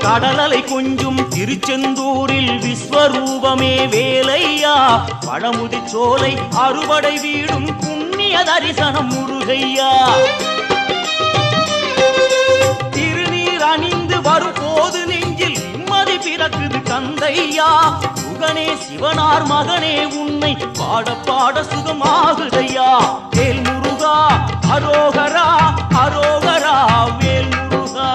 கடலலை கொஞ்சும் திருச்செந்தூரில் விஸ்வரூபமே வேலையா பழமுதி சோலை அறுபடை வீடும் புண்ணிய தரிசனம் முருகையா திருநீர் அணிந்து வரும் போது நெஞ்சில் நிம்மதி பிறக்குது கந்தையா சுகனே சிவனார் மகனே உன்னை பாட பாட சுகமாகுதையா வேல் முருகா அரோகரா அரோகரா வேல் முருகா